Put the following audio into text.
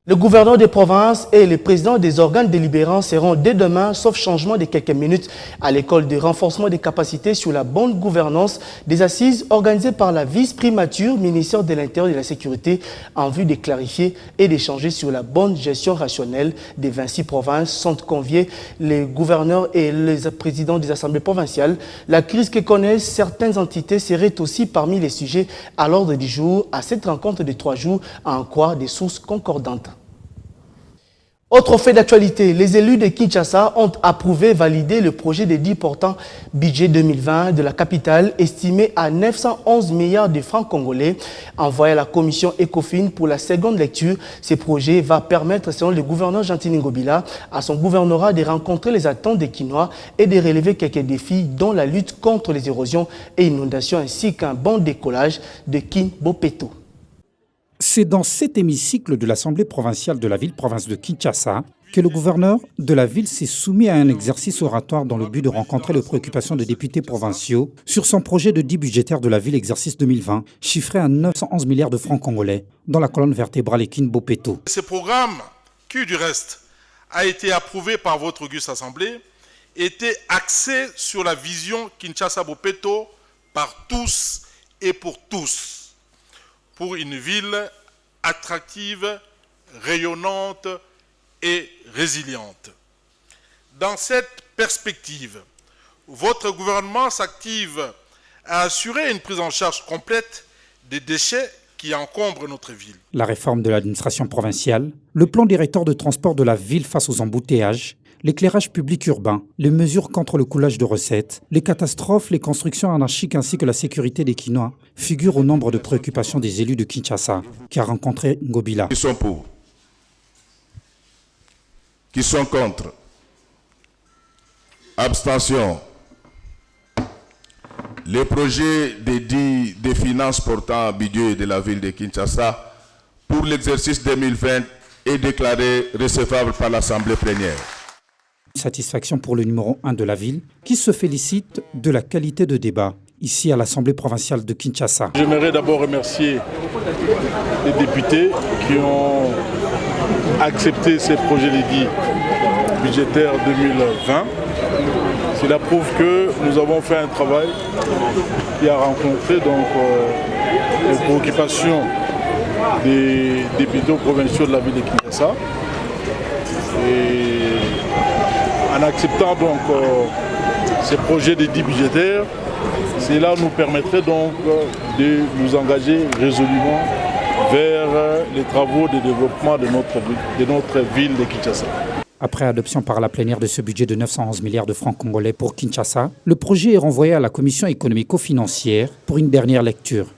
Le gouverneur des provinces et les présidents des organes délibérants seront dès demain, sauf changement de quelques minutes, à l'école de renforcement des capacités sur la bonne gouvernance des assises organisées par la vice-primature, ministère de l'Intérieur et de la Sécurité, en vue de clarifier et d'échanger sur la bonne gestion rationnelle des 26 provinces. Sont conviés les gouverneurs et les présidents des assemblées provinciales. La crise que connaissent certaines entités serait aussi parmi les sujets à l'ordre du jour à cette rencontre de 3 jours, à en croire des sources concordantes. Autre fait d'actualité, les élus de Kinshasa ont approuvé et validé le projet de 10 portant budget 2020 de la capitale estimé à 911 milliards de francs congolais. Envoyé à la commission ECOFIN pour la seconde lecture, ce projet va permettre, selon le gouverneur Gentili Ngobila, à son gouvernorat de rencontrer les attentes des Kinois et de relever quelques défis dont la lutte contre les érosions et inondations ainsi qu'un bon décollage de Kin Bopeto. C'est dans cet hémicycle de l'Assemblée provinciale de la ville-province de Kinshasa que le gouverneur de la ville s'est soumis à un exercice oratoire dans le but de rencontrer les préoccupations des députés provinciaux sur son projet de 10 budgétaire de la ville exercice 2020, chiffré à 911 milliards de francs congolais, dans la colonne vertébrale Kin Bopeto. Ce programme, qui du reste a été approuvé par votre auguste Assemblée, était axé sur la vision Kinshasa-Bopeto par tous et pour tous, pour une ville attractive, rayonnante et résiliente. Dans cette perspective, votre gouvernement s'active à assurer une prise en charge complète des déchets qui encombrent notre ville. La réforme de l'administration provinciale, le plan directeur de transport de la ville face aux embouteillages, l'éclairage public urbain, les mesures contre le coulage de recettes, les catastrophes, les constructions anarchiques ainsi que la sécurité des Kinois figurent au nombre de préoccupations des élus de Kinshasa qui a rencontré Ngobila. Qui sont pour? Qui sont contre? Abstention. Le projet des finances portant budget de la ville de Kinshasa pour l'exercice 2020 est déclaré recevable par l'Assemblée plénière. Satisfaction pour le numéro 1 de la ville, qui se félicite de la qualité de débat ici à l'Assemblée provinciale de Kinshasa. J'aimerais d'abord remercier les députés qui ont accepté ces projets de dits budgétaires 2020. Cela prouve que nous avons fait un travail qui a rencontré les préoccupations des députés provinciaux de la ville de Kinshasa. Et en acceptant donc ces projets de dits budgétaires, cela nous permettrait donc de nous engager résolument vers les travaux de développement de notre ville de Kinshasa. Après adoption par la plénière de ce budget de 911 milliards de francs congolais pour Kinshasa, le projet est renvoyé à la commission économico-financière pour une dernière lecture.